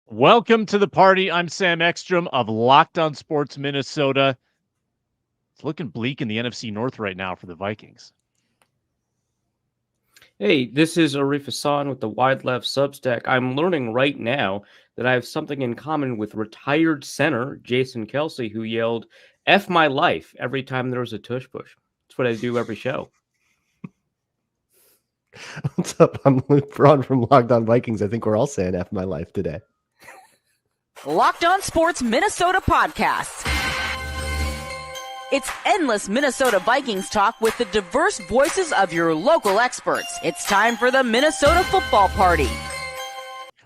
Welcome to the party. I'm Sam Ekstrom of Locked On Sports Minnesota. It's looking bleak in the NFC North right now for the Vikings. Hey, this is Arif Hassan with the Wide Left Substack. I'm learning right now that I have something in common with retired center Jason Kelsey, who yelled, "F my life," every time there was a tush push. That's what I do every show. What's up? I'm Luke Braun from Locked On Vikings. I think we're all saying F my life today. Locked On Sports Minnesota Podcasts. It's endless Minnesota Vikings talk with the diverse voices of your local experts. It's time for the Minnesota Football Party.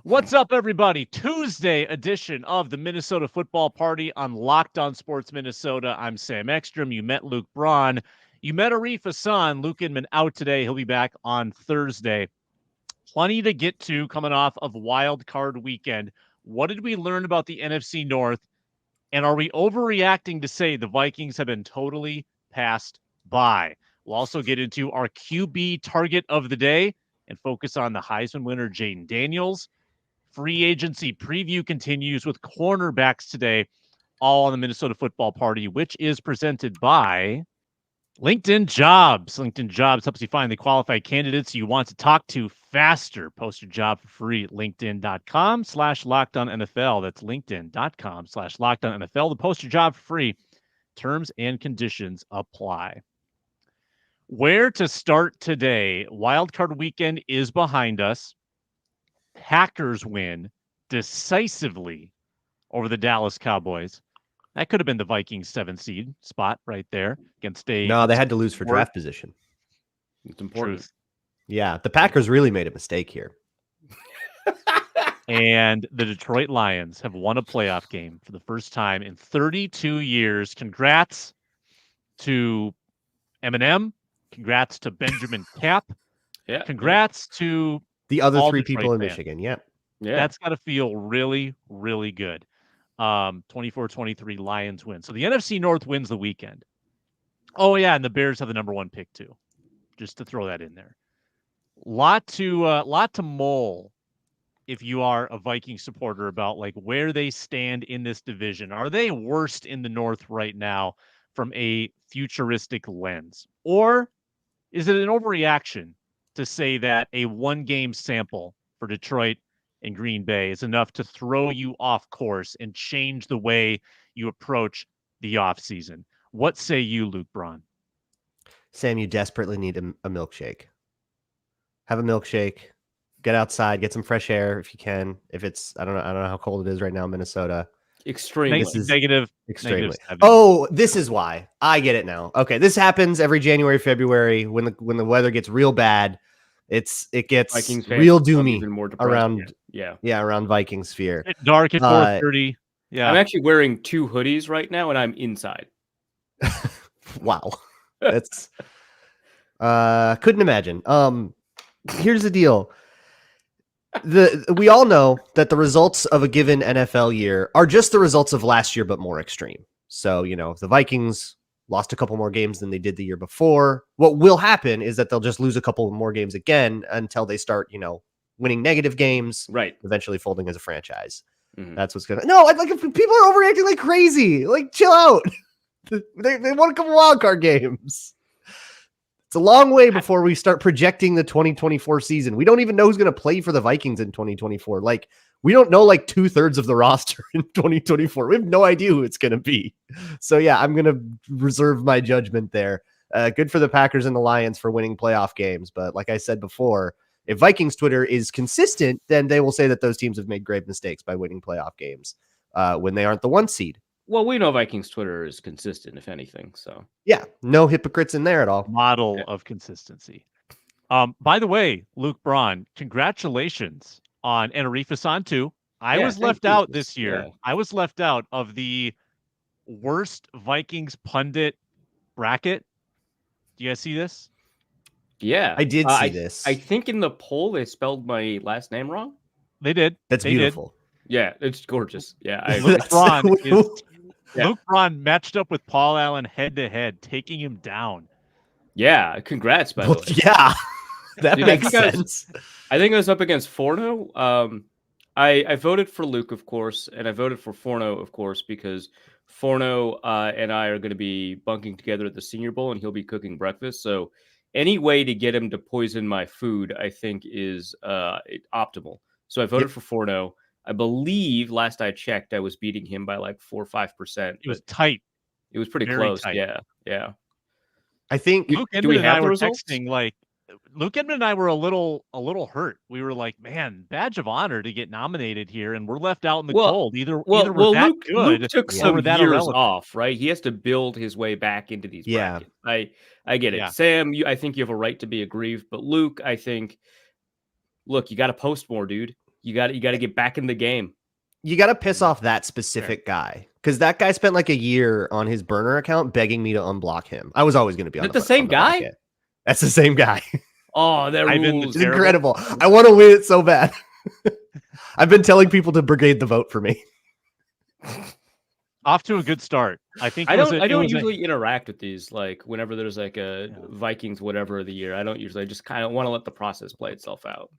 What's up, everybody? Tuesday edition of the Minnesota Football Party on Locked On Sports Minnesota. I'm Sam Ekstrom. You met Luke Braun. You met Arif Hassan. Luke Inman out today. He'll be back on Thursday. Plenty to get to coming off of Wild Card Weekend. What did we learn about the NFC North? And are we overreacting to say the Vikings have been totally passed by? We'll also get into our QB target of the day and focus on the Heisman winner, Jayden Daniels. Free agency preview continues with cornerbacks today, all on the Minnesota Football Party, which is presented by LinkedIn Jobs. LinkedIn Jobs helps you find the qualified candidates you want to talk to faster. Post your job for free at linkedin.com/LockedOnNFL. That's linkedin.com/LockedOnNFL to post your job for free. Terms and conditions apply. Where to start today? Wildcard weekend is behind us. Packers win decisively over the Dallas Cowboys. That could have been the Vikings 7 seed spot right there against a... No, they had to lose for draft position. It's important. Truth. Yeah, the Packers really made a mistake here. And the Detroit Lions have won a playoff game for the first time in 32 years. Congrats to Eminem. Congrats to Benjamin Cap. Yeah. Congrats to The other all three Detroit people in fans. Michigan, yeah. That's got to feel really, really good. 24-23 Lions win. So the NFC North wins the weekend. Oh, yeah, and the Bears have the number 1 pick, too. Just to throw that in there. Lot to mull if you are a Viking supporter about like where they stand in this division. Are they worst in the North right now from a futuristic lens? Or is it an overreaction to say that a 1-game sample for Detroit and Green Bay is enough to throw you off course and change the way you approach the offseason? What say you, Luke Braun? Sam, you desperately need a milkshake. Have a milkshake. Get outside. Get some fresh air if you can. If it's, I don't know how cold it is right now in Minnesota. Extremely. This is Extremely. -7. Oh, this is why. I get it now. Okay, this happens every January, February when the weather gets real bad. It gets Vikings fans real become doomy even more depressed. around Yeah. around Viking sphere. It's dark at 4:30. Yeah. I'm actually wearing 2 hoodies right now, and I'm inside. Wow. That's couldn't imagine. Here's the deal. We all know that the results of a given NFL year are just the results of last year, but more extreme. So, if the Vikings lost a couple more games than they did the year before, what will happen is that they'll just lose a couple more games again until they start, winning negative games, Right. eventually folding as a franchise. Mhm. That's what's gonna. No, like if people are overreacting like crazy. Like, chill out. They won a couple wild card games. It's a long way before we start projecting the 2024 season. We don't even know who's going to play for the Vikings in 2024. Like, we don't know like 2/3 of the roster in 2024. We have no idea who it's going to be. So yeah, I'm going to reserve my judgment there. Good for the Packers and the Lions for winning playoff games. But like I said before, if Vikings Twitter is consistent, then they will say that those teams have made grave mistakes by winning playoff games when they aren't the 1 seed. Well, we know Vikings Twitter is consistent, if anything. So Yeah, no hypocrites in there at all. Model of consistency. By the way, Luke Braun, congratulations on Arif Hassan too. I was left out this year. Yeah. I was left out of the worst Vikings pundit bracket. Do you guys see this? Yeah, I did see this. I think in the poll they spelled my last name wrong. They did. That's They did. beautiful. Yeah, it's gorgeous. Yeah, I Luke Braun is Yeah. Luke Braun matched up with Paul Allen head to head, taking him down. Yeah, congrats, by the way. Yeah, that Dude, makes sense. I think I was up against Forno. I voted for Luke, of course, and I voted for Forno, of course, because Forno and I are going to be bunking together at the Senior Bowl, and he'll be cooking breakfast. So any way to get him to poison my food, I think, is optimal. So I voted for Forno. I believe last I checked, I was beating him by like 4 or 5%. It was tight. It was pretty Very close. tight. Yeah. I think Luke do we Edmond and have I the were results? texting like Luke Edmond and I were a little hurt. We were like, man, badge of honor to get nominated here, and we're left out in the cold. Either we're that good Luke took or some we're that years irrelevant. off, right? He has to build his way back into these brackets. I get it. Yeah. Sam, I think you have a right to be aggrieved, but Luke, I think, look, you got to post more, dude. You got to get back in the game. You got to piss off that specific guy, because that guy spent like a year on his burner account begging me to unblock him. I was always going to be on the same guy. Bracket. That's the same guy. Oh, that rules! It's incredible. I want to win it so bad. I've been telling people to brigade the vote for me. Off to a good start. I think I don't usually interact with these, like whenever there's like a Vikings whatever of the year. I don't usually. I just kind of want to let the process play itself out.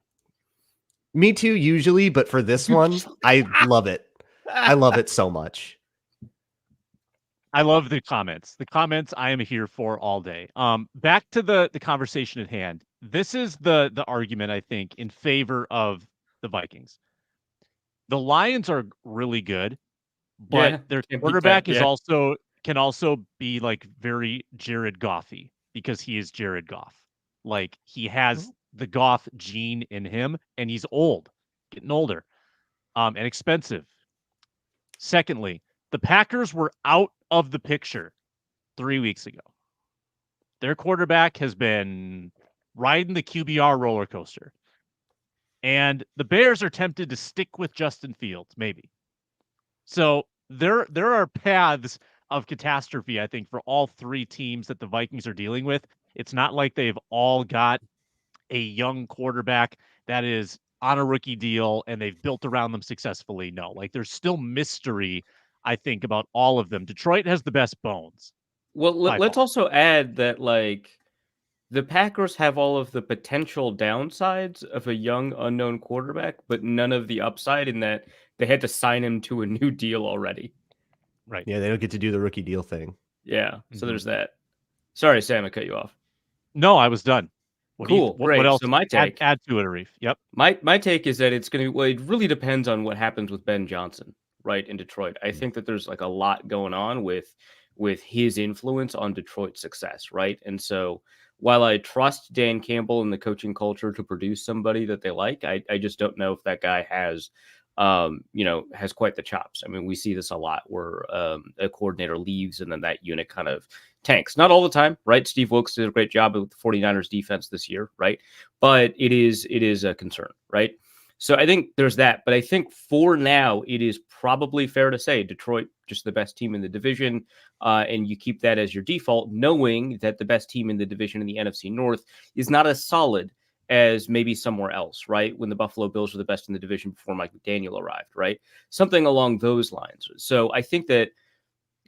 Me too, usually, but for this one, I love it. I love it so much. I love the comments. The comments I am here for all day. Back to the conversation at hand. This is the argument, I think, in favor of the Vikings. The Lions are really good, but their quarterback is can also be like very Jared Goffy, because he is Jared Goff. Like, he has the Goff gene in him, and he's old, getting older, and expensive. Secondly, the Packers were out of the picture 3 weeks ago. Their quarterback has been riding the QBR roller coaster. And the Bears are tempted to stick with Justin Fields, maybe. So there are paths of catastrophe, I think, for all three teams that the Vikings are dealing with. It's not like they've all got a young quarterback that is on a rookie deal and they've built around them successfully. No, like, there's still mystery, I think, about all of them. Detroit has the best bones. Well, let's also add that, like, the Packers have all of the potential downsides of a young, unknown quarterback, but none of the upside, in that they had to sign him to a new deal already. Right. Yeah, they don't get to do the rookie deal thing. Yeah, so there's that. Sorry, Sam, I cut you off. No, I was done. Cool, great. What else? So my take, add to it, Arif. Yep. My take is that it's going to. Well, it really depends on what happens with Ben Johnson, right, in Detroit. I think that there's like a lot going on with his influence on Detroit's success, right? And so, while I trust Dan Campbell and the coaching culture to produce somebody that they like, I just don't know if that guy has quite the chops. I mean, we see this a lot where a coordinator leaves and then that unit kind of tanks. Not all the time, right? Steve Wilkes did a great job with the 49ers defense this year, right? But it is a concern, right? So I think there's that. But I think for now, it is probably fair to say Detroit, just the best team in the division. And you keep that as your default, knowing that the best team in the division in the NFC North is not as solid as maybe somewhere else, right? When the Buffalo Bills were the best in the division before Mike McDaniel arrived, right? Something along those lines. So I think that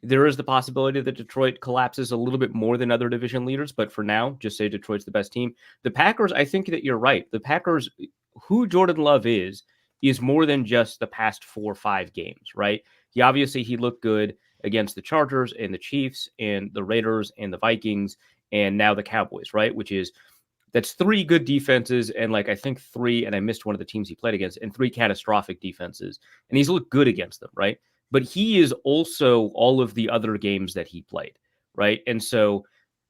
there is the possibility that Detroit collapses a little bit more than other division leaders, but for now, just say Detroit's the best team. The Packers, I think that you're right. The Packers, who Jordan Love is more than just the past 4 or 5 games, right? He looked good against the Chargers and the Chiefs and the Raiders and the Vikings and now the Cowboys, right? That's 3 good defenses and, like, I think 3, and I missed one of the teams he played against, and 3 catastrophic defenses. And he's looked good against them, right? But he is also all of the other games that he played, right? And so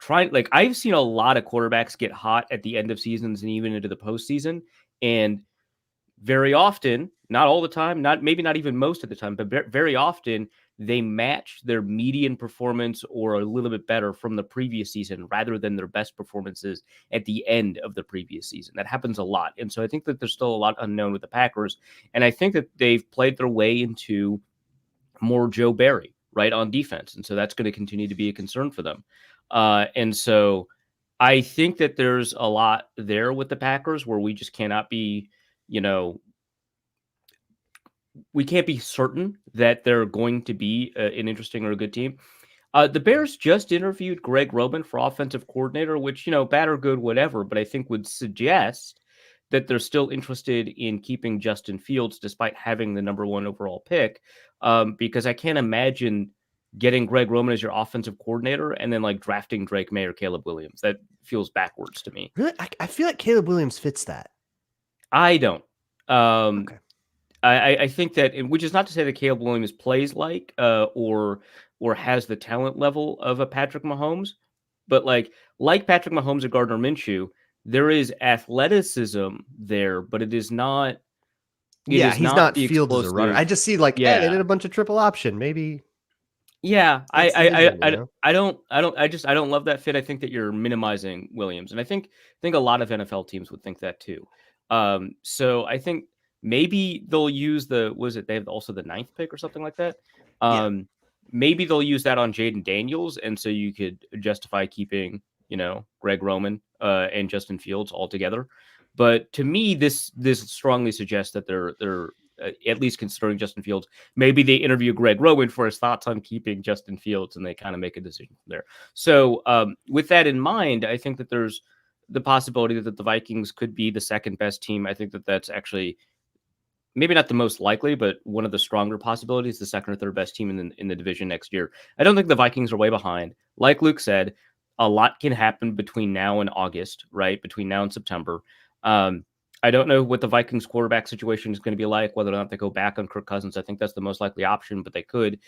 I've seen a lot of quarterbacks get hot at the end of seasons and even into the postseason. And very often, not all the time, maybe not even most of the time, but very often they match their median performance or a little bit better from the previous season rather than their best performances at the end of the previous season. That happens a lot. And so I think that there's still a lot unknown with the Packers. And I think that they've played their way into more Joe Barry, right, on defense. And so that's going to continue to be a concern for them. And so I think that there's a lot there with the Packers where we just cannot be, we can't be certain that they're going to be an interesting or a good team. The Bears just interviewed Greg Roman for offensive coordinator, which, bad or good, whatever, but I think would suggest that they're still interested in keeping Justin Fields despite having the number 1 overall pick, because I can't imagine getting Greg Roman as your offensive coordinator and then like drafting Drake May or Caleb Williams. That feels backwards to me. Really? I feel like Caleb Williams fits that. I don't. Okay. I think that, which is not to say that Caleb Williams plays like or has the talent level of a Patrick Mahomes, but like Patrick Mahomes or Gardner Minshew, there is athleticism there, but it is not. He's not Fields as a runner. I just see like, yeah, they did a bunch of triple option, maybe. Yeah, I don't love that fit. I think that you're minimizing Williams, and I think a lot of NFL teams would think that too. So I think maybe they'll use they have also the 9th pick or something like that. Maybe they'll use that on Jayden Daniels, and so you could justify keeping, Greg Roman and Justin Fields all together. But to me, this strongly suggests that they're at least considering Justin Fields. Maybe they interview Greg Roman for his thoughts on keeping Justin Fields, and they kind of make a decision from there. So with that in mind, I think that there's the possibility that the Vikings could be the second best team. I think that that's actually maybe not the most likely, but one of the stronger possibilities, the second or third best team in the division next year. I don't think the Vikings are way behind. Like Luke said, a lot can happen between now and August, right? Between now and September. I don't know what the Vikings quarterback situation is going to be like, whether or not they go back on Kirk Cousins. I think that's the most likely option, but they could,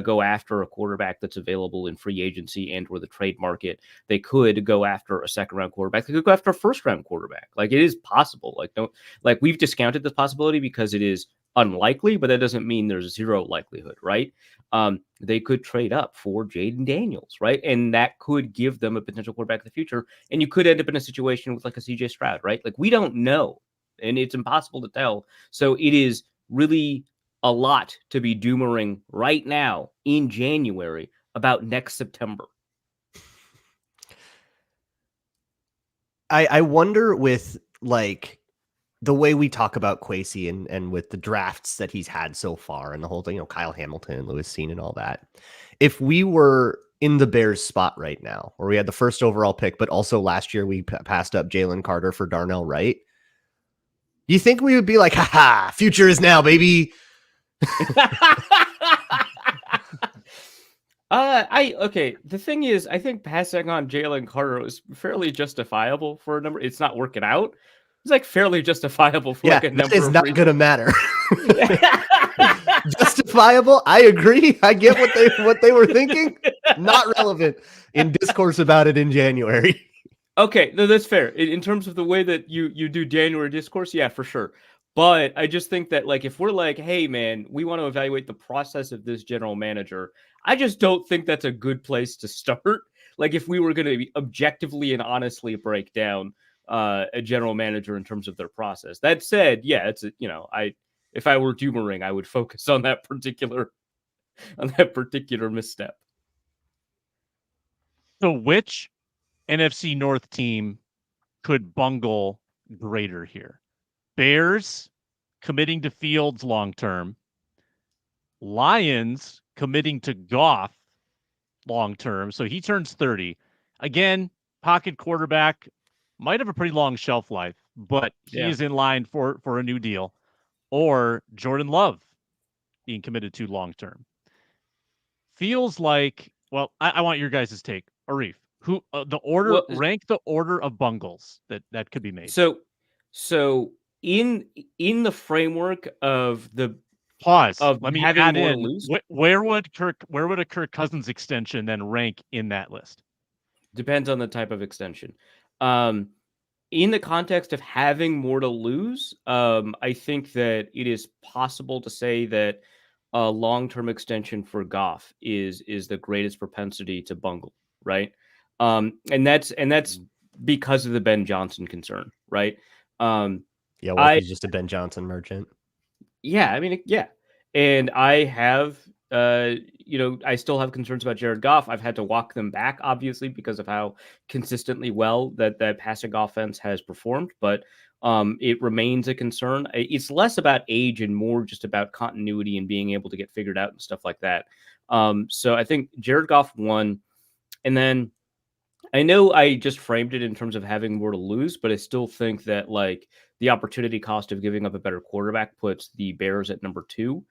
go after a quarterback that's available in free agency and or the trade market. They could go after a second-round quarterback. They could go after a first-round quarterback. Like, it is possible. We've discounted this possibility because it is unlikely, but that doesn't mean there's zero likelihood, right? They could trade up for Jayden Daniels, right? And that could give them a potential quarterback in the future. And you could end up in a situation with like a CJ Stroud, right? Like, we don't know, and it's impossible to tell. So it is really a lot to be doomering right now in January about next September. I wonder with like the way we talk about Kwesi and with the drafts that he's had so far and the whole thing, Kyle Hamilton and Lewis Cine and all that, if we were in the Bears spot right now, where we had the first overall pick, but also last year we passed up Jalen Carter for Darnell Wright, you think we would be like, haha, future is now, baby? The thing is, I think passing on Jalen Carter was fairly justifiable for a number. It's not working out. It's like fairly justifiable for like a number. It's not going to matter. Justifiable. I agree. I get what they were thinking. Not relevant in discourse about it in January. Okay, no, that's fair. In terms of the way that you do January discourse, yeah, for sure. But I just think that like if we're like, hey man, we want to evaluate the process of this general manager, I just don't think that's a good place to start. Like if we were going to objectively and honestly break down a general manager in terms of their process. That said, yeah, it's if I were humoring, I would focus on that particular misstep. So which NFC North team could bungle greater here? Bears committing to Fields long term, Lions committing to Goff long term. So he turns 30. Again, pocket quarterback, might have a pretty long shelf life, but he is in line for a new deal. Or Jordan Love being committed to long term. Feels like, well, I want your guys' take. Arif, who rank the order of bungles that could be made. So in the framework of the pause, of let me having add more in loose, where would a Kirk Cousins extension then rank in that list? Depends on the type of extension. In the context of having more to lose, I think that it is possible to say that a long-term extension for Goff is the greatest propensity to bungle, right? And that's because of the Ben Johnson concern, right? He's just a Ben Johnson merchant. Yeah, I mean, yeah. And I have, I still have concerns about Jared Goff. I've had to walk them back, obviously, because of how consistently well that passing offense has performed. But it remains a concern. It's less about age and more just about continuity and being able to get figured out and stuff like that. So I think Jared Goff won. And then I know I just framed it in terms of having more to lose, but I still think that like the opportunity cost of giving up a better quarterback puts the Bears at number 2.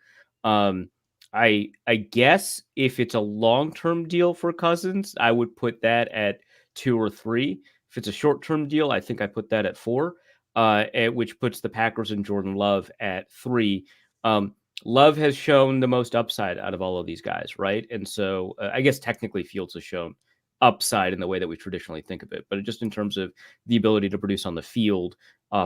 I guess if it's a long-term deal for Cousins, I would put that at 2 or 3. If it's a short-term deal, I think I put that at 4, which puts the Packers and Jordan Love at 3. Love has shown the most upside out of all of these guys, right? And so I guess technically Fields has shown upside in the way that we traditionally think of it, but just in terms of the ability to produce on the field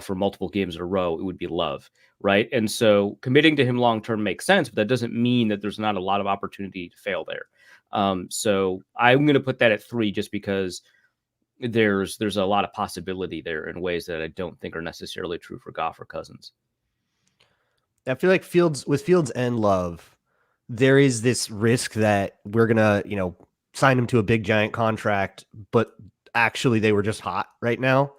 for multiple games in a row, it would be Love, right? And so committing to him long-term makes sense, but that doesn't mean that there's not a lot of opportunity to fail there. So I'm going to put that at 3 just because there's a lot of possibility there in ways that I don't think are necessarily true for Goff or Cousins. I feel like Fields and Love, there is this risk that we're going to, sign him to a big giant contract, but actually they were just hot right now.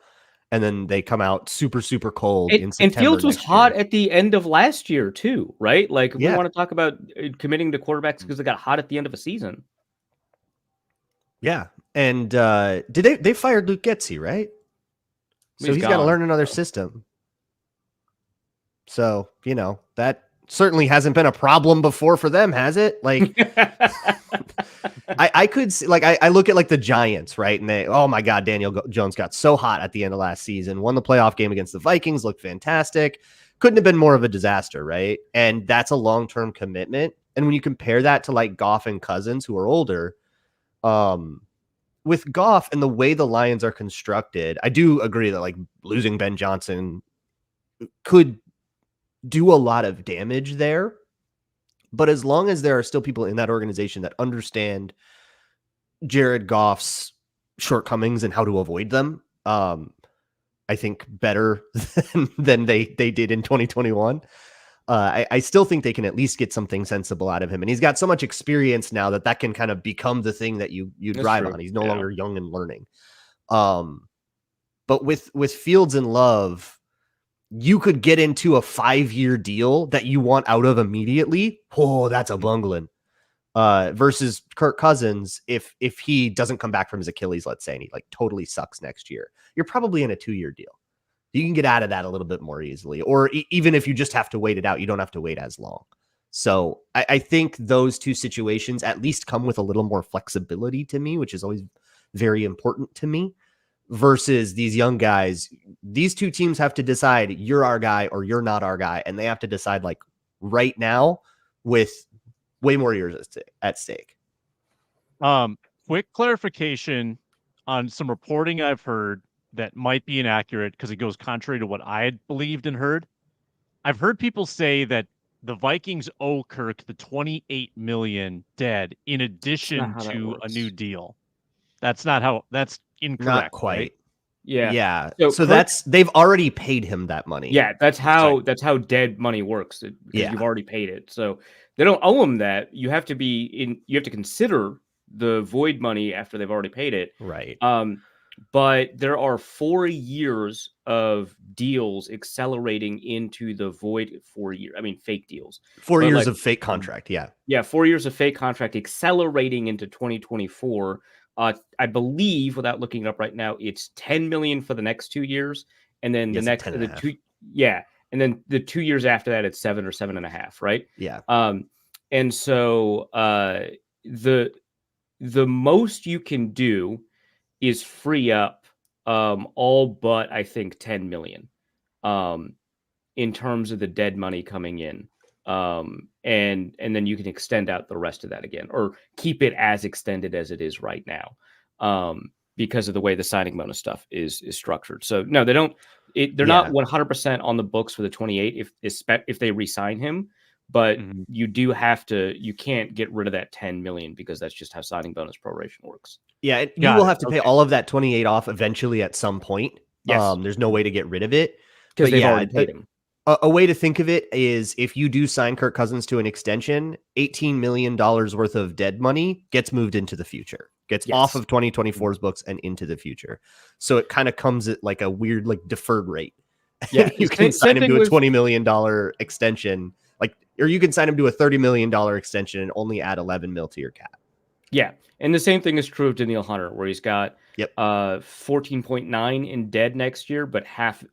And then they come out super, super cold in September. And Fields was hot at the end of last year too, right? Like if we want to talk about committing to quarterbacks because they got hot at the end of a season. Yeah. And they fired Luke Getsy, right? So he's got to learn another system. So, that certainly hasn't been a problem before for them, has it? Like, I could see, like, I look at like the Giants, right? And oh my God, Daniel Jones got so hot at the end of last season, won the playoff game against the Vikings, looked fantastic. Couldn't have been more of a disaster, right? And that's a long-term commitment. And when you compare that to like Goff and Cousins, who are older, with Goff and the way the Lions are constructed, I do agree that like losing Ben Johnson could do a lot of damage there. But as long as there are still people in that organization that understand Jared Goff's shortcomings and how to avoid them, I think better than they did in 2021. I still think they can at least get something sensible out of him. And he's got so much experience now that can kind of become the thing that you drive on. He's no longer young and learning. But with Fields and Love, you could get into a 5-year deal that you want out of immediately. Oh, that's a bungling. Versus Kirk Cousins, if he doesn't come back from his Achilles, let's say, and he like totally sucks next year, you're probably in a 2-year deal. You can get out of that a little bit more easily. Or even if you just have to wait it out, you don't have to wait as long. So I think those two situations at least come with a little more flexibility to me, which is always very important to me. Versus these young guys, these two teams have to decide you're our guy or you're not our guy. And they have to decide like right now with way more years at stake. Quick clarification on some reporting I've heard that might be inaccurate because it goes contrary to what I had believed and heard. I've heard people say that the Vikings owe Kirk the $28 million dead in addition to a new deal. That's incorrect. Not quite. Right? Yeah. So they've already paid him that money. Yeah, that's how dead money works. You've already paid it. So they don't owe him that. You have to consider the void money after they've already paid it. Right. But there are 4 years of deals accelerating into the void 4 year. I mean, fake deals. 4 years of fake contract. Yeah. Yeah. 4 years of fake contract accelerating into 2024. I believe, without looking it up right now, it's $10 million for the next 2 years, and then and then the 2 years after that, it's 7 or 7.5, right? Yeah. And so the most you can do is free up all but I think $10 million in terms of the dead money coming in. And then you can extend out the rest of that again, or keep it as extended as it is right now, because of the way the signing bonus stuff is structured. So no, they're not 100% on the books for the 28 if they re-sign him, but you can't get rid of that 10 million because that's just how signing bonus proration works. Yeah. You will have to pay all of that 28 off eventually at some point. Yes. There's no way to get rid of it because they've already paid him. A way to think of it is if you do sign Kirk Cousins to an extension, $18 million worth of dead money gets moved into the future, gets off of 2024's books and into the future. So it kind of comes at like a weird, like deferred rate. Yeah. You can sign him to a $20 million extension, or you can sign him to a $30 million extension and only add 11 mil to your cap. Yeah. And the same thing is true of Daniil Hunter, where he's got 14.9 in dead next year, but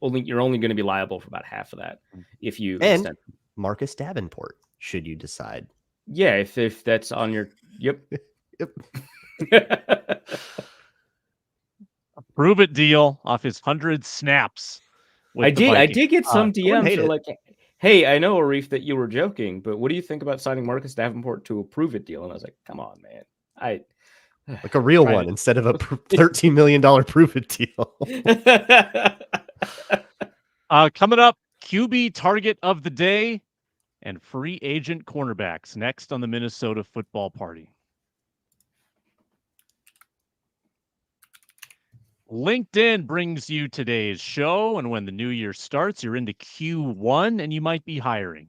you're only going to be liable for about half of that if you extend. Marcus Davenport, should you decide. Yeah, if that's on your yep. A prove it deal off his 100 snaps. I did get some DMs that are like, hey, I know, Arif, that you were joking, but what do you think about signing Marcus Davenport to a prove it deal? And I was like, come on, man. Like a real one instead of a $13 million prove it deal. Coming up, QB target of the day and free agent cornerbacks next on the Minnesota Football Party. LinkedIn brings you today's show, and when the new year starts, you're into Q1 and you might be hiring.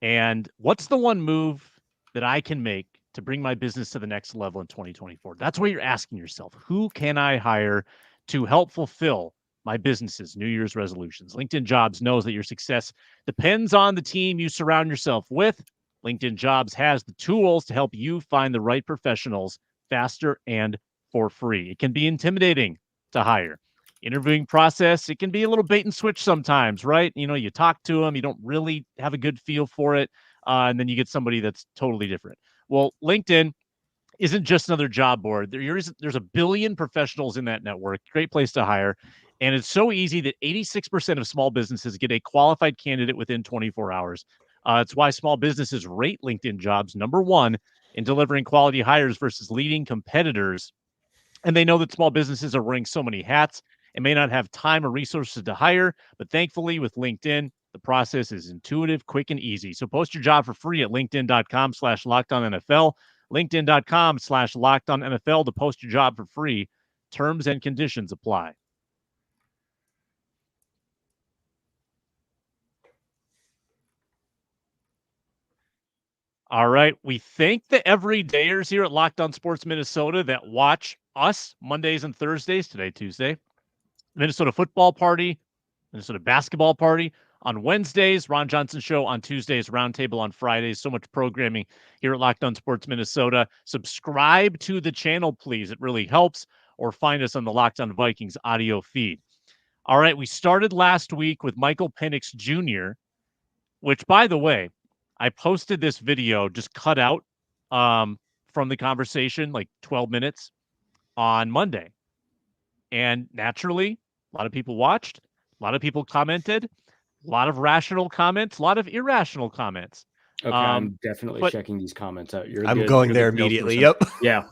And what's the one move that I can make to bring my business to the next level in 2024? That's what you're asking yourself. Who can I hire to help fulfill my business's New Year's resolutions? LinkedIn Jobs knows that your success depends on the team you surround yourself with. LinkedIn Jobs has the tools to help you find the right professionals faster and for free. It can be intimidating to hire. Interviewing process, it can be a little bait and switch sometimes, right? You talk to them, you don't really have a good feel for it, and then you get somebody that's totally different. Well, LinkedIn isn't just another job board. There's a billion professionals in that network. Great place to hire. And it's so easy that 86% of small businesses get a qualified candidate within 24 hours. It's why small businesses rate LinkedIn Jobs #1 in delivering quality hires versus leading competitors. And they know that small businesses are wearing so many hats and may not have time or resources to hire. But thankfully, with LinkedIn, the process is intuitive, quick, and easy. So post your job for free at linkedin.com/LockedOnNFL. LinkedIn.com/LockedOnNFL to post your job for free. Terms and conditions apply. All right. We thank the everydayers here at Locked On Sports Minnesota that watch us Mondays and Thursdays, today, Tuesday. Minnesota Football Party, Minnesota Basketball Party on Wednesdays, Ron Johnson Show on Tuesdays, Roundtable on Fridays. So much programming here at Locked On Sports Minnesota. Subscribe to the channel, please. It really helps. Or find us on the Locked On Vikings audio feed. All right. We started last week with Michael Penix Jr., which, by the way, I posted this video just cut out from the conversation, like 12 minutes on Monday. And naturally, a lot of people watched, a lot of people commented, a lot of rational comments, a lot of irrational comments. Okay, I'm definitely checking these comments out. I'm going there immediately. Yep. Yeah.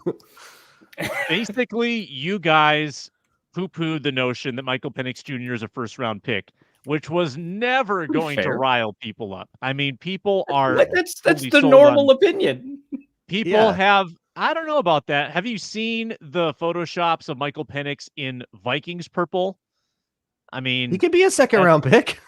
Basically, you guys poo-pooed the notion that Michael Penix Jr. is a first-round pick, which was never going to rile people up. I mean, people are... That's the normal opinion. People have... I don't know about that. Have you seen the Photoshops of Michael Penix in Vikings purple? I mean... He could be a second-round pick.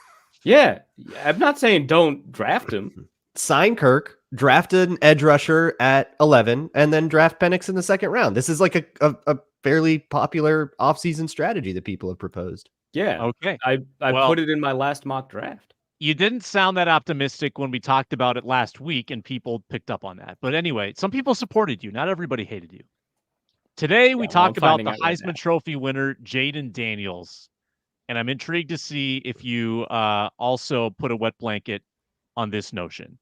Yeah. I'm not saying don't draft him. Sign Kirk, draft an edge rusher at 11, and then draft Penix in the second round. This is like a fairly popular offseason strategy that people have proposed. Yeah. Okay. I put it in my last mock draft. You didn't sound that optimistic when we talked about it last week, and people picked up on that. But anyway, some people supported you. Not everybody hated you. Today, we talk about the Heisman Trophy winner, Jayden Daniels. And I'm intrigued to see if you also put a wet blanket on this notion.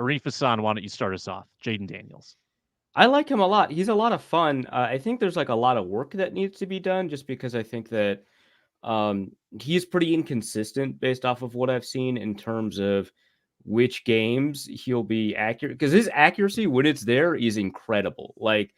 Arif Hassan, why don't you start us off? Jayden Daniels. I like him a lot. He's a lot of fun. I think there's like a lot of work that needs to be done just because I think that he's pretty inconsistent based off of what I've seen in terms of which games he'll be accurate. Because his accuracy, when it's there, is incredible. Like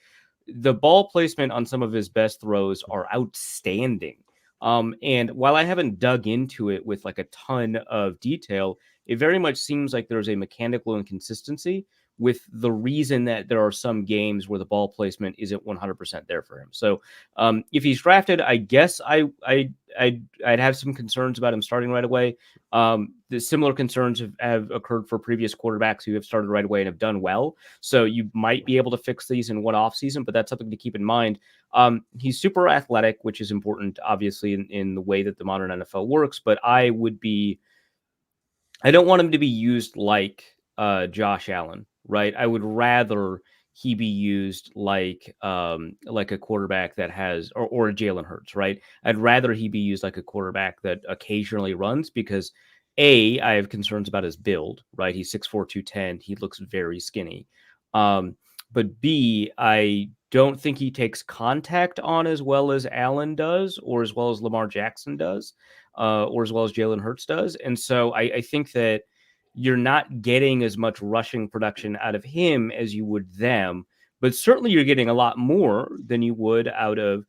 the ball placement on some of his best throws are outstanding. And while I haven't dug into it with like a ton of detail, it very much seems like there's a mechanical inconsistency with the reason that there are some games where the ball placement isn't 100% there for him. So if he's drafted, I guess I'd have some concerns about him starting right away. The similar concerns have occurred for previous quarterbacks who have started right away and have done well. So you might be able to fix these in one off season, but that's something to keep in mind. He's super athletic, which is important, obviously, in the way that the modern NFL works. But I don't want him to be used like Josh Allen. Right. I would rather he be used like a quarterback that has or a Jalen Hurts, right? I'd rather he be used like a quarterback that occasionally runs because I have concerns about his build, right? He's 6'4", 210. He looks very skinny. But B, I don't think he takes contact on as well as Allen does, or as well as Lamar Jackson does, or as well as Jalen Hurts does. And so I think that you're not getting as much rushing production out of him as you would them, but certainly you're getting a lot more than you would out of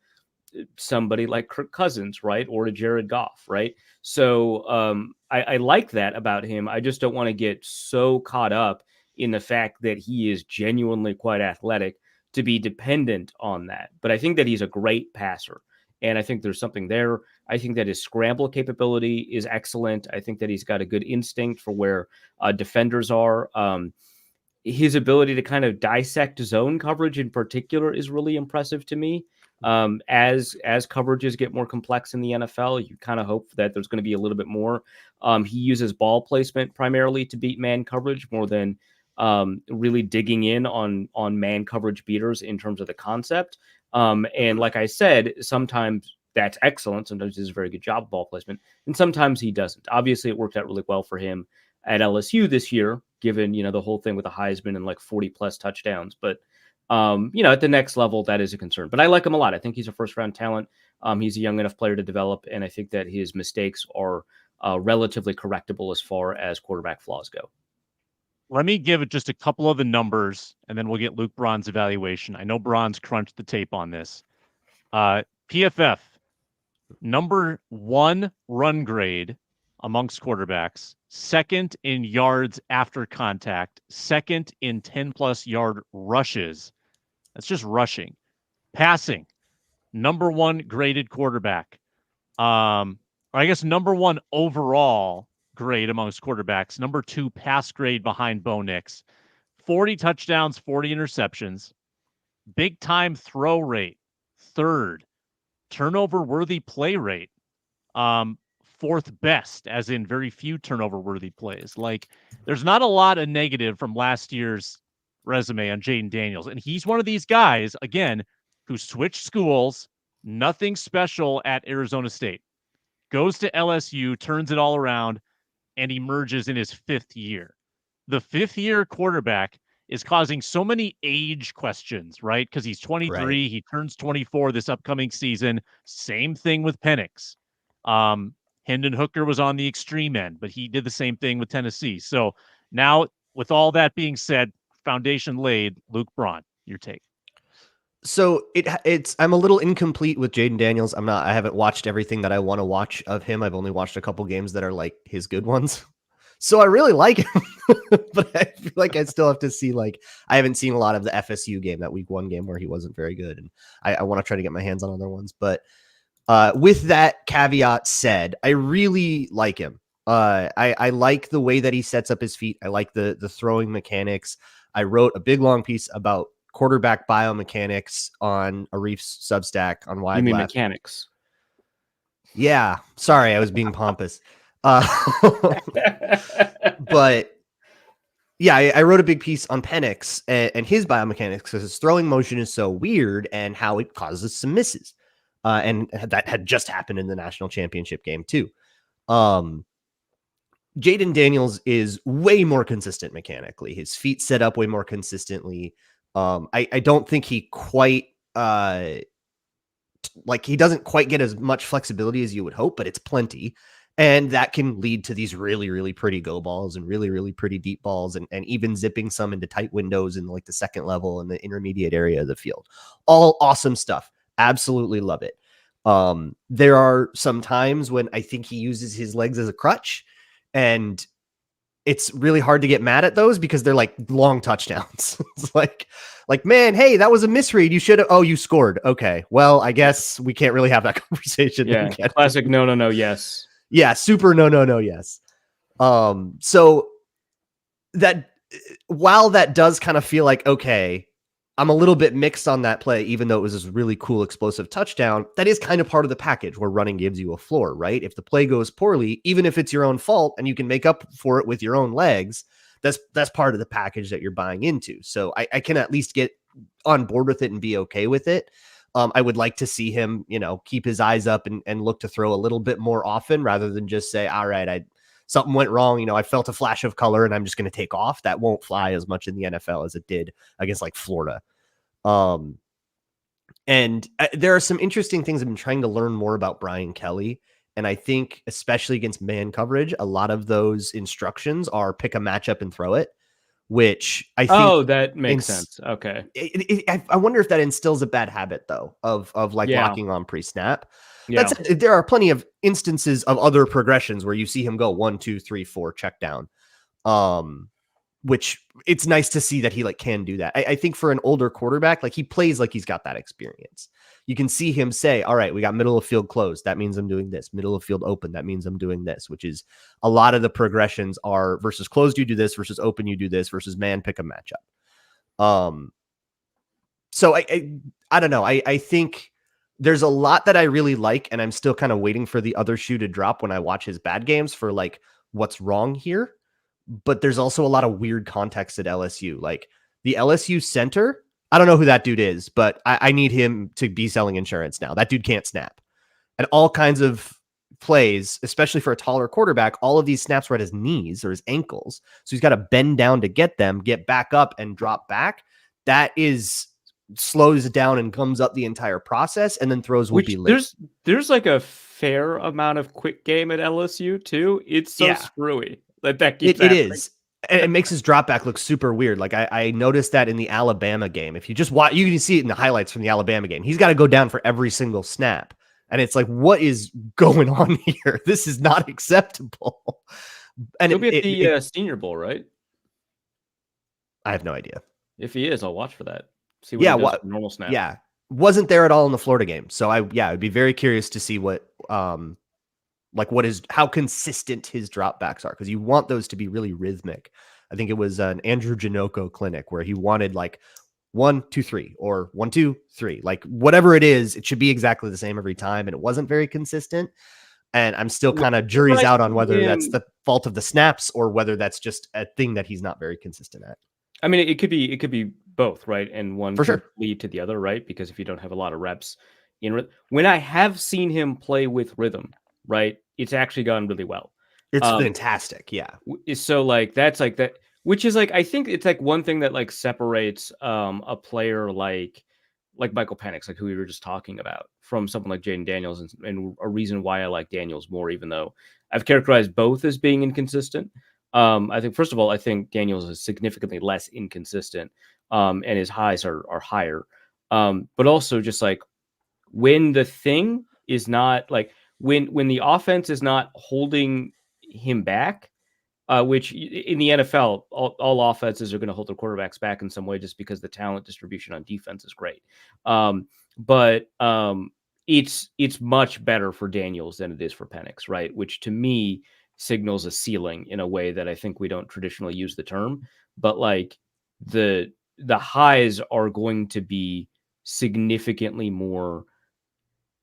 somebody like Kirk Cousins, right? Or to Jared Goff, right? So I like that about him. I just don't want to get so caught up in the fact that he is genuinely quite athletic to be dependent on that. But I think that he's a great passer. And I think there's something there. I think that his scramble capability is excellent. I think that he's got a good instinct for where defenders are. His ability to kind of dissect zone coverage in particular is really impressive to me. As coverages get more complex in the NFL, you kind of hope that there's going to be a little bit more. He uses ball placement primarily to beat man coverage more than really digging in on man coverage beaters in terms of the concept. And like I said, sometimes that's excellent. Sometimes he does a very good job of ball placement, and sometimes he doesn't. Obviously, it worked out really well for him at LSU this year, given, the whole thing with the Heisman and like 40 plus touchdowns. But, at the next level, that is a concern. But I like him a lot. I think he's a first round talent. He's a young enough player to develop. And I think that his mistakes are relatively correctable as far as quarterback flaws go. Let me give it just a couple of the numbers, and then we'll get Luke Braun's evaluation. I know Braun's crunched the tape on this. PFF, number 1 run grade amongst quarterbacks, second in yards after contact, second in 10-plus yard rushes. That's just rushing. Passing, number 1 graded quarterback. Or I guess number 1 overall grade amongst quarterbacks, number 2 pass grade behind Bo Nix, 40 touchdowns, 40 interceptions, big time throw rate, 3rd, turnover worthy play rate, 4th best, as in very few turnover worthy plays. Like, there's not a lot of negative from last year's resume on Jayden Daniels. And he's one of these guys, again, who switched schools, nothing special at Arizona State, goes to LSU, turns it all around, and emerges in his 5th year. The 5th year quarterback is causing so many age questions, right? Because he's 23, right. He turns 24 this upcoming season. Same thing with Penix. Hendon Hooker was on the extreme end, but he did the same thing with Tennessee. So now, with all that being said, foundation laid, Luke Braun, your take. So I'm a little incomplete with Jayden Daniels. I haven't watched everything that I want to watch of him. I've only watched a couple games that are like his good ones. So I really like him, but I feel like I still have to see, I haven't seen a lot of the FSU game, that week 1 game where he wasn't very good. And I want to try to get my hands on other ones. But with that caveat said, I really like him. I like the way that he sets up his feet. I like the throwing mechanics. I wrote a big long piece about quarterback biomechanics on Arif's Substack on Wide You mean Left. Mechanics? Yeah, sorry, I was being pompous. But yeah, I wrote a big piece on Penix and his biomechanics because his throwing motion is so weird and how it causes some misses. And that had just happened in the national championship game too. Jayden Daniels is way more consistent mechanically. His feet set up way more consistently. I don't think he quite he doesn't quite get as much flexibility as you would hope, but it's plenty. And that can lead to these really, really pretty go balls and really, really pretty deep balls and even zipping some into tight windows in like the second level and the intermediate area of the field. All awesome stuff. Absolutely love it. There are some times when I think he uses his legs as a crutch, and it's really hard to get mad at those because they're like long touchdowns. It's like, man, hey, that was a misread. You should have, you scored. Okay. Well, I guess we can't really have that conversation. Yeah. Classic. No. Yes. Yeah. Super. No. Yes. So that while that does kind of feel like, okay, I'm a little bit mixed on that play, even though it was this really cool explosive touchdown. That is kind of part of the package where running gives you a floor, right? If the play goes poorly, even if it's your own fault and you can make up for it with your own legs, that's part of the package that you're buying into. So I can at least get on board with it and be okay with it. I would like to see him, keep his eyes up and look to throw a little bit more often rather than just say, all right, something went wrong. I felt a flash of color and I'm just going to take off. That won't fly as much in the NFL as it did against like Florida. And there are some interesting things. I've been trying to learn more about Brian Kelly. And I think especially against man coverage, a lot of those instructions are pick a matchup and throw it, which I think. That makes sense. Okay. I wonder if that instills a bad habit though, of locking on pre-snap. Yeah. There are plenty of instances of other progressions where you see him go 1, 2, 3, 4, check down. Which it's nice to see that he can do that. I think for an older quarterback, he plays like he's got that experience. You can see him say, all right, we got middle of field closed. That means I'm doing this. Middle of field open. That means I'm doing this, which is a lot of the progressions are versus closed, you do this, versus open, you do this, versus man, pick a matchup. So I don't know. I think there's a lot that I really like, and I'm still kind of waiting for the other shoe to drop when I watch his bad games for what's wrong here. But there's also a lot of weird context at LSU. The LSU center, I don't know who that dude is, but I need him to be selling insurance now. That dude can't snap. And all kinds of plays, especially for a taller quarterback, all of these snaps were at his knees or his ankles. So he's got to bend down to get them, get back up and drop back. That slows it down and comes up the entire process, and then throws will be late. There's a fair amount of quick game at LSU too. It's so screwy. It is. And it makes his drop back look super weird. I noticed that in the Alabama game. If you just watch, you can see it in the highlights from the Alabama game. He's got to go down for every single snap. And it's what is going on here? This is not acceptable. And he'll be at the Senior Bowl, right? I have no idea. If he is, I'll watch for that. See what he does for normal snap. Yeah. Wasn't there at all in the Florida game. So I'd be very curious to see what how consistent his dropbacks are, because you want those to be really rhythmic. I think it was an Andrew Janoko clinic where he wanted 1, 2, 3 or 1, 2, 3, whatever it is, it should be exactly the same every time. And it wasn't very consistent. And I'm still kind of jury's out on whether that's the fault of the snaps or whether that's just a thing that he's not very consistent at. I mean, it could be both, right? And one for could sure lead to the other, right? Because if you don't have a lot of reps when I have seen him play with rhythm, right, it's actually gone really well. It's fantastic. Yeah. So that's that, which is I think it's one thing that separates a player like Michael Penix, who we were just talking about, from someone like Jayden Daniels, and a reason why I like Daniels more, even though I've characterized both as being inconsistent. I think, first of all, I think Daniels is significantly less inconsistent, and his highs are higher. But also just when the thing is not when the offense is not holding him back, which in the NFL, all offenses are going to hold their quarterbacks back in some way just because the talent distribution on defense is great. But it's much better for Daniels than it is for Penix, right? Which to me signals a ceiling in a way that I think we don't traditionally use the term. But the highs are going to be significantly more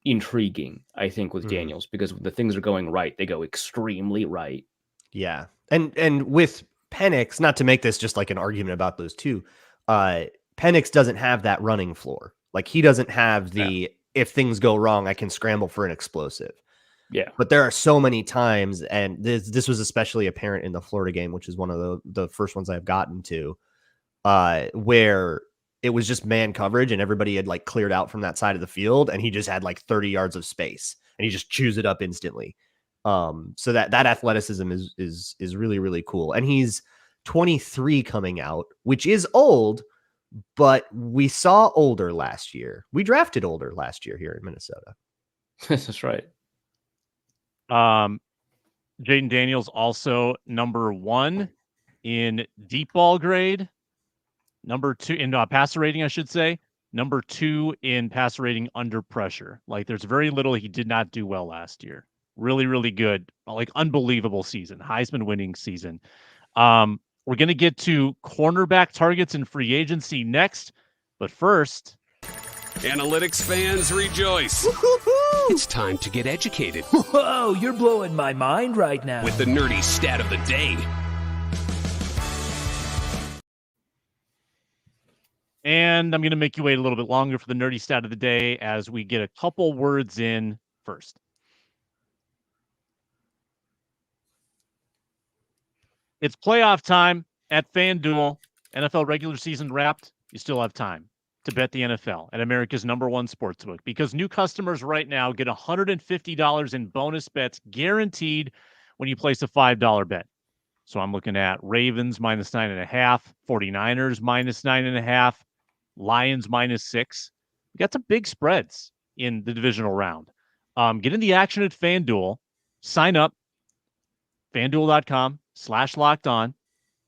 intriguing, I think, with Daniels, because when the things are going right, they go extremely right. Yeah. And with Penix, not to make this just an argument about those two, Penix doesn't have that running floor. He doesn't have if things go wrong, I can scramble for an explosive. Yeah. But there are so many times, and this was especially apparent in the Florida game, which is one of the first ones I've gotten to, where it was just man coverage and everybody had cleared out from that side of the field, and he just had 30 yards of space and he just chews it up instantly. So that athleticism is really, really cool. And he's 23 coming out, which is old, but we saw older last year. We drafted older last year here in Minnesota. That's right. Jayden Daniels also number 1 in deep ball grade, number 2 in passer rating, I should say, number 2 in passer rating under pressure. There's very little he did not do well last year. Really, really good, unbelievable season, Heisman winning season. We're going to get to cornerback targets and free agency next, but first, analytics fans rejoice. It's time to get educated. Whoa, you're blowing my mind right now. With the nerdy stat of the day. And I'm going to make you wait a little bit longer for the nerdy stat of the day as we get a couple words in first. It's playoff time at FanDuel. NFL regular season wrapped. You still have time to bet the NFL at America's #1 sportsbook because new customers right now get $150 in bonus bets guaranteed when you place a $5 bet. So I'm looking at Ravens -9.5, 49ers -9.5, Lions -6. We got some big spreads in the divisional round. Get in the action at FanDuel. Sign up. FanDuel.com/lockedon.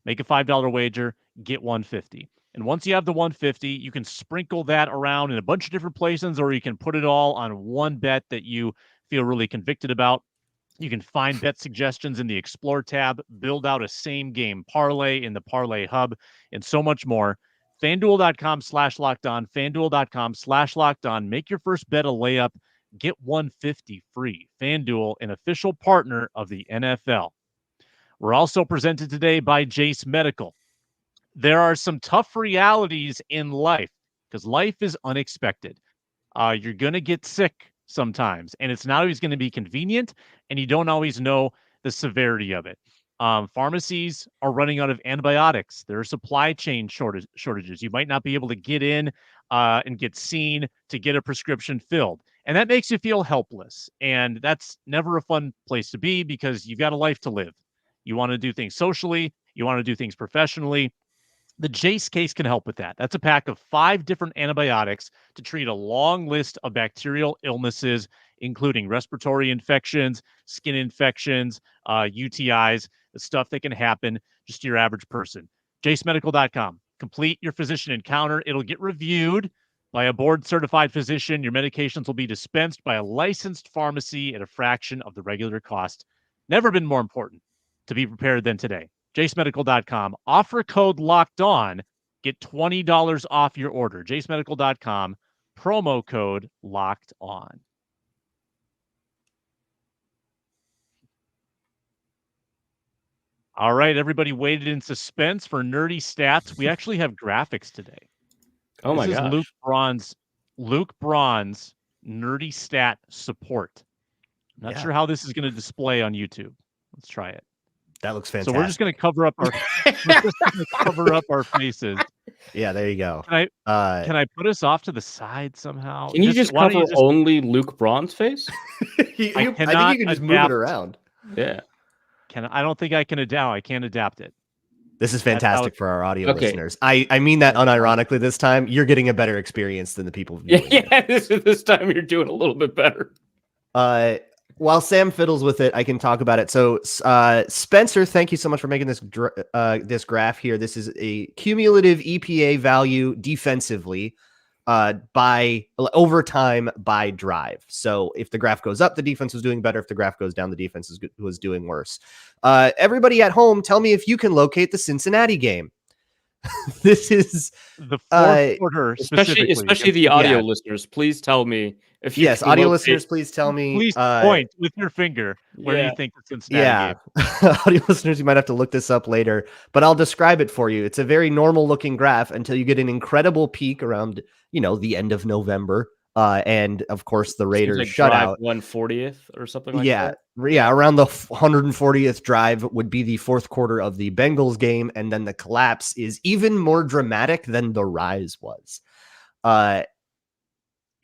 Make a $5 wager. Get $150. And once you have the $150, you can sprinkle that around in a bunch of different places, or you can put it all on one bet that you feel really convicted about. You can find bet suggestions in the Explore tab, build out a same-game parlay in the Parlay Hub, and so much more. FanDuel.com/lockedon, FanDuel.com/lockedon. Make your first bet a layup. Get $150 free. FanDuel, an official partner of the NFL. We're also presented today by Jase Medical. There are some tough realities in life because life is unexpected. You're going to get sick sometimes, and it's not always going to be convenient, and you don't always know the severity of it. Pharmacies are running out of antibiotics. There are supply chain shortages. You might not be able to get in and get seen to get a prescription filled. And that makes you feel helpless. And that's never a fun place to be because you've got a life to live. You want to do things socially. You want to do things professionally. The Jase Case can help with that. That's a pack of 5 different antibiotics to treat a long list of bacterial illnesses, including respiratory infections, skin infections, UTIs, the stuff that can happen just to your average person. JaseMedical.com. Complete your physician encounter. It'll get reviewed by a board-certified physician. Your medications will be dispensed by a licensed pharmacy at a fraction of the regular cost. Never been more important to be prepared than today. JaseMedical.com. Offer code locked on. Get $20 off your order. JaseMedical.com. Promo code locked on. All right, everybody waited in suspense for nerdy stats. We actually have graphics today. Oh my gosh. gosh. Luke Braun's nerdy stat support. I'm not sure how this is going to display on YouTube. Let's try it. That looks fantastic. So we're just going to cover up our faces. Yeah, there you go. Can I put us off to the side somehow? Can you just cover only Luke Braun's face? I think you can just move it around. Yeah. I don't think I can adapt. I can't adapt it. This is fantastic for our audio listeners. I mean that unironically this time. You're getting a better experience than the people viewing it. This time you're doing a little bit better. While Sam fiddles with it, I can talk about it. So, Spencer, thank you so much for making this this graph here. This is a cumulative EPA value defensively by overtime by drive. So if the graph goes up, the defense was doing better. If the graph goes down, the defense was doing worse. Everybody at home, tell me if you can locate the Cincinnati game. This is the fourth quarter, especially the audio listeners. Please tell me if you audio listeners, please tell me. Please point with your finger where you think the Cincinnati game. Audio listeners, you might have to look this up later, but I'll describe it for you. It's a very normal looking graph until you get an incredible peak around, the end of November. And of course the Raiders shutout 140th or something like that. Yeah, around the 140th drive would be the fourth quarter of the Bengals game, and then the collapse is even more dramatic than the rise was.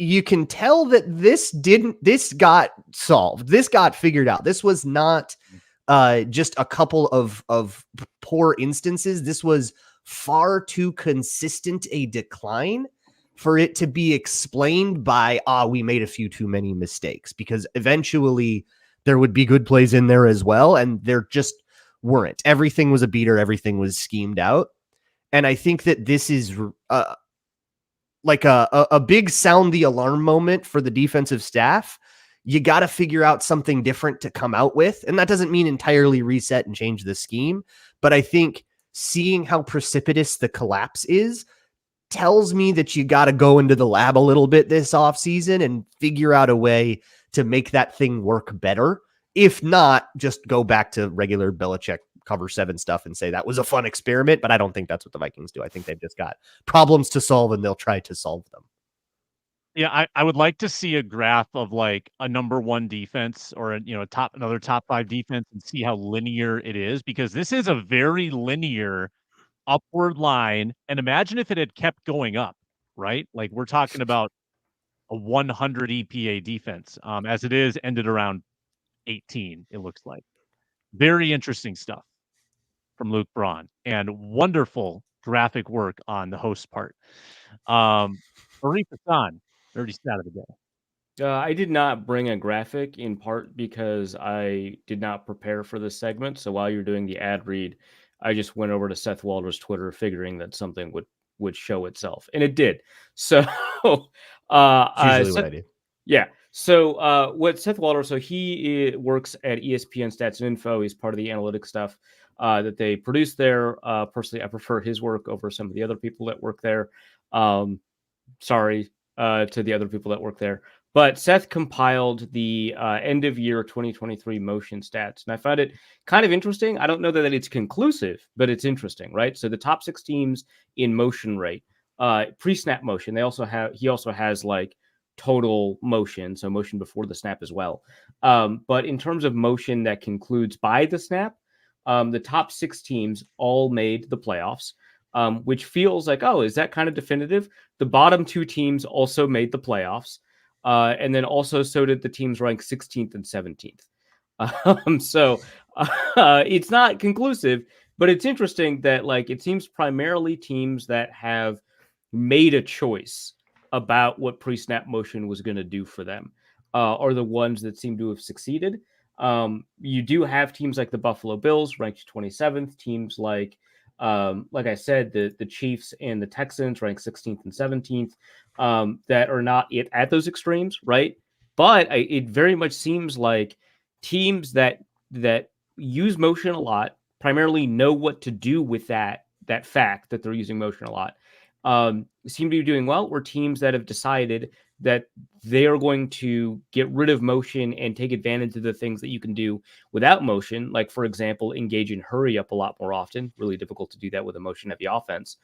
You can tell that this got solved. This got figured out. This was not just a couple of poor instances. This was far too consistent a decline for it to be explained by, we made a few too many mistakes, because eventually there would be good plays in there as well. And there just weren't. Everything was a beater. Everything was schemed out. And I think that this is like a big sound the alarm moment for the defensive staff. You got to figure out something different to come out with. And that doesn't mean entirely reset and change the scheme. But I think seeing how precipitous the collapse is tells me that you got to go into the lab a little bit this offseason and figure out a way to make that thing work better. If not, just go back to regular Belichick cover 7 stuff and say that was a fun experiment, but I don't think that's what the Vikings do. I think they've just got problems to solve and they'll try to solve them. Yeah, I would like to see a graph of like a number 1 defense or another top 5 defense and see how linear it is, because this is a very linear upward line. And imagine if it had kept going up, right? Like we're talking about a 100 EPA defense. As it is, ended around 18, it looks like. Very interesting stuff from Luke Braun, and wonderful graphic work on the host part. Arif Hassan, nerdy stat of the day. I did not bring a graphic, in part because I did not prepare for this segment. So while you're doing the ad read, I just went over to Seth Walder's Twitter, figuring that something would show itself, and it did. So Usually what I do. Yeah. So what Seth Walder, so he works at ESPN Stats and Info. He's part of the analytics stuff that they produce there. Personally, I prefer his work over some of the other people that work there. Sorry to the other people that work there. But Seth compiled the end of year 2023 motion stats. And I found it kind of interesting. I don't know that it's conclusive, but it's interesting, right? So the top 6 teams in motion rate, pre-snap motion, he also has like total motion, so motion before the snap as well. But in terms of motion that concludes by the snap, the top 6 teams all made the playoffs, which feels like, oh, is that kind of definitive? The bottom 2 teams also made the playoffs. And then also so did the teams ranked 16th and 17th. So it's not conclusive, but it's interesting that like it seems primarily teams that have made a choice about what pre-snap motion was going to do for them are the ones that seem to have succeeded. You do have teams like the Buffalo Bills ranked 27th, teams like I said, the Chiefs and the Texans ranked 16th and 17th, that are not at those extremes, right? But it very much seems like teams that use motion a lot, primarily know what to do with that fact that they're using motion a lot, seem to be doing well, or teams that have decided that they are going to get rid of motion and take advantage of the things that you can do without motion. Like, for example, engage in hurry up a lot more often. Really difficult to do that with a motion heavy offense.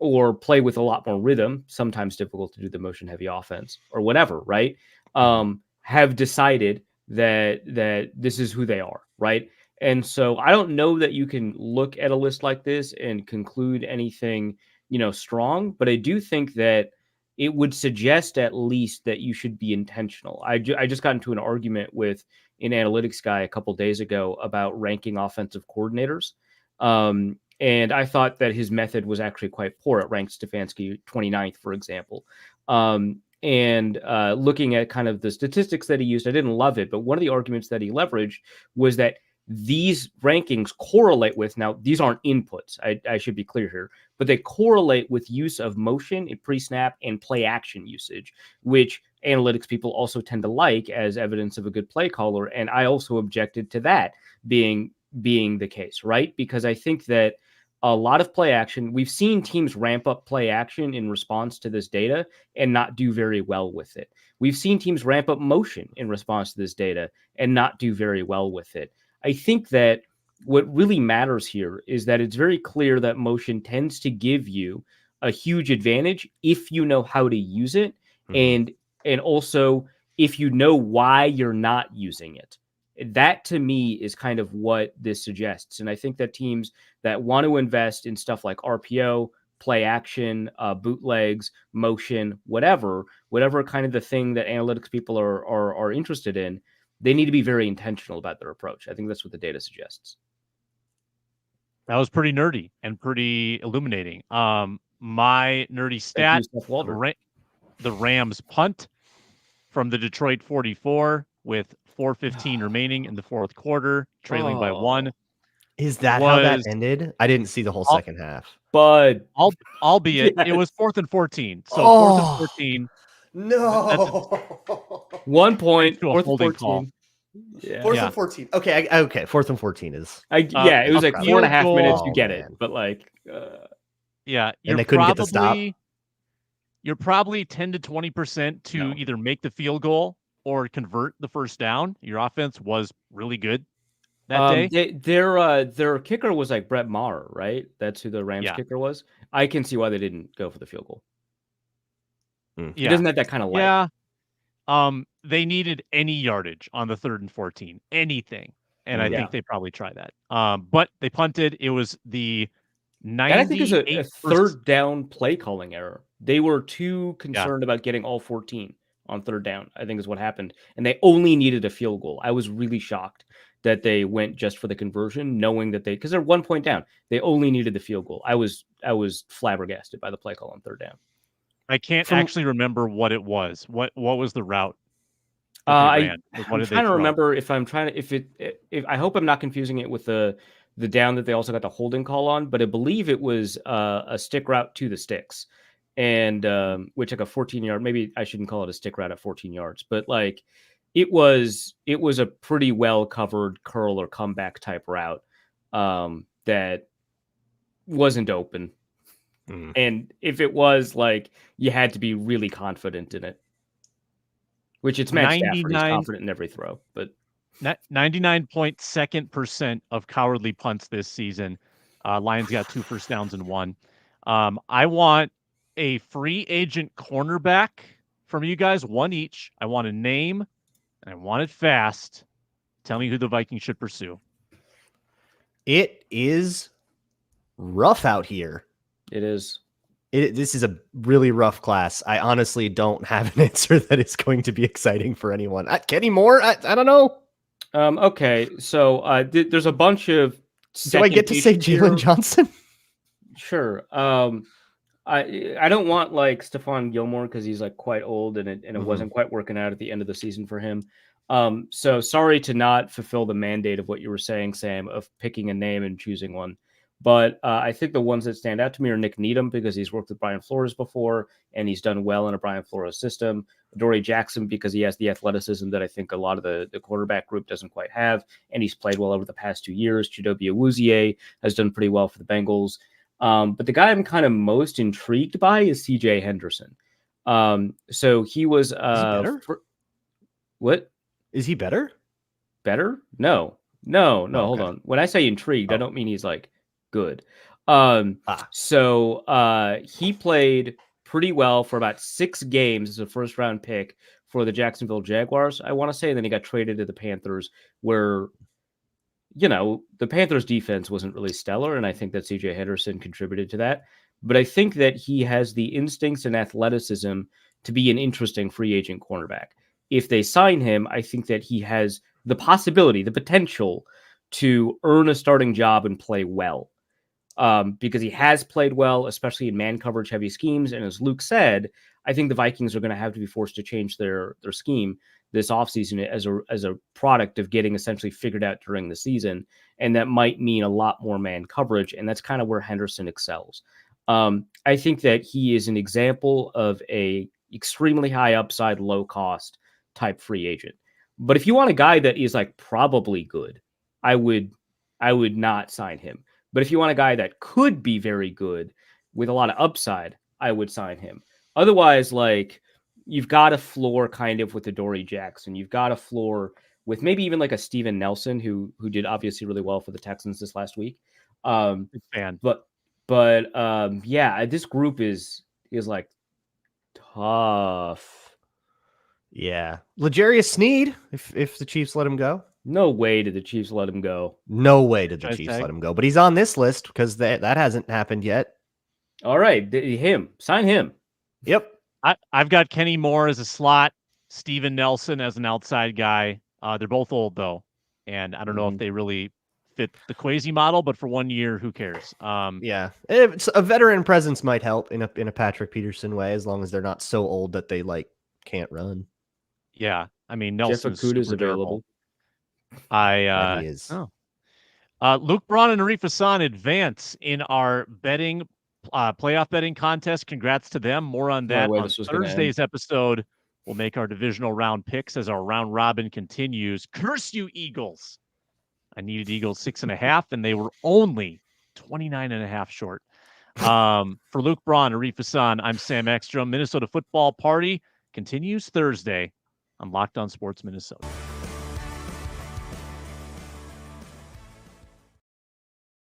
Or play with a lot more rhythm. Sometimes difficult to do the motion heavy offense or whatever, right? Have decided that this is who they are, right? And so I don't know that you can look at a list like this and conclude anything, strong, but I do think that it would suggest at least that you should be intentional. I just got into an argument with an analytics guy a couple days ago about ranking offensive coordinators. And I thought that his method was actually quite poor. It ranked Stefanski 29th, for example. And looking at kind of the statistics that he used, I didn't love it. But one of the arguments that he leveraged was that these rankings correlate with, now these aren't inputs, I should be clear here, but they correlate with use of motion in pre-snap and play action usage, which analytics people also tend to like as evidence of a good play caller. And I also objected to that being the case, right? Because I think that a lot of play action, we've seen teams ramp up play action in response to this data and not do very well with it. We've seen teams ramp up motion in response to this data and not do very well with it. I think that what really matters here is that it's very clear that motion tends to give you a huge advantage if you know how to use it, and also if you know why you're not using it. That to me is kind of what this suggests. And I think that teams that want to invest in stuff like RPO, play action, bootlegs, motion, whatever kind of the thing that analytics people are interested in, they need to be very intentional about their approach. I think that's what the data suggests. That was pretty nerdy and pretty illuminating. My nerdy stat, the Rams punt from the Detroit 44 with 4:15 remaining in the fourth quarter, trailing by 1. Is that how that ended? I didn't see the whole second half. But albeit it was 4th and 14. So 4th and 14. No. 1 point, to a 4th and holding 14. call. Yeah. 4th and 14. Okay. 4th and 14 is. It was like 4.5 minutes. You get man. it, but like, yeah, and they couldn't get the stop. You're probably 10 to 20% to either make the field goal or convert the first down. Your offense was really good. that day? Their kicker was like Brett Maher, right? That's who the Rams Yeah. kicker was. I can see why they didn't go for the field goal. He Yeah. doesn't have that kind of life. Yeah. They needed any yardage on the 3rd and 14, anything. And I think they probably tried that. But they punted. It was the 98%. And I think it's a third down play calling error. They were too concerned about getting all 14 on third down, I think is what happened. And they only needed a field goal. I was really shocked that they went just for the conversion, knowing that because they're 1 point down. They only needed the field goal. I was flabbergasted by the play call on third down. I can't actually remember what it was. What was the route? I'm trying to remember if I hope I'm not confusing it with the down that they also got the holding call on, but I believe it was a stick route to the sticks, and which like a 14-yard. Maybe I shouldn't call it a stick route at 14 yards, but like it was a pretty well covered curl or comeback type route that wasn't open, and if it was, like, you had to be really confident in it. Which it's Matt Stafford. He's confident in every throw, but 99.2% of cowardly punts this season. Lions got 2 first downs and 1. I want a free agent cornerback from you guys, 1 each. I want a name, and I want it fast. Tell me who the Vikings should pursue. It is rough out here. It is. This is a really rough class. I honestly don't have an answer that is going to be exciting for anyone. Kenny Moore? I don't know. Okay, so there's a bunch of. Do I get to say Jalen Johnson? Sure. I don't want like Stephon Gilmore because he's like quite old and it wasn't quite working out at the end of the season for him. So sorry to not fulfill the mandate of what you were saying, Sam, of picking a name and choosing one. But I think the ones that stand out to me are Nick Needham because he's worked with Brian Flores before and he's done well in a Brian Flores system. Dory Jackson because he has the athleticism that I think a lot of the quarterback group doesn't quite have, and he's played well over the past 2 years. Chidobe Awuzie has done pretty well for the Bengals. But the guy I'm kind of most intrigued by is CJ Henderson. So he was... better? What? Is he better? Better? No, hold on. When I say intrigued, I don't mean he's like... good. So he played pretty well for about 6 games as a first round pick for the Jacksonville Jaguars, I want to say. And then he got traded to the Panthers where, the Panthers defense wasn't really stellar. And I think that CJ Henderson contributed to that. But I think that he has the instincts and athleticism to be an interesting free agent cornerback. If they sign him, I think that he has the possibility, the potential to earn a starting job and play well. Because he has played well, especially in man coverage heavy schemes. And as Luke said, I think the Vikings are going to have to be forced to change their scheme this offseason as a product of getting essentially figured out during the season. And that might mean a lot more man coverage. And that's kind of where Henderson excels. I think that he is an example of a extremely high upside, low cost type free agent. But if you want a guy that is like probably good, I would not sign him. But if you want a guy that could be very good with a lot of upside, I would sign him. Otherwise, like, you've got a floor kind of with the Dory Jackson. You've got a floor with maybe even like a Steven Nelson, who did obviously really well for the Texans this last week. But yeah, this group is like tough. Yeah. L'Jarius Sneed, if the Chiefs let him go. No way did the Chiefs let him go. No way did the Chiefs let him go. But he's on this list because that hasn't happened yet. All right. Sign him. Yep. I've got Kenny Moore as a slot, Steven Nelson as an outside guy. They're both old, though. And I don't know if they really fit the Kwesi model, but for 1 year, who cares? Yeah. It's a veteran presence might help in a Patrick Peterson way, as long as they're not so old that they can't run. Yeah. I mean, Nelson's is available. He is. Luke Braun and Arif Hassan advance in our betting playoff betting contest. Congrats to them. More on that on Thursday's episode. We'll make our divisional round picks as our round robin continues. Curse you, Eagles. I needed Eagles 6.5, and they were only 29.5 short. For Luke Braun, Arif Hassan, I'm Sam Ekstrom. Minnesota Football Party continues Thursday on Locked On Sports Minnesota.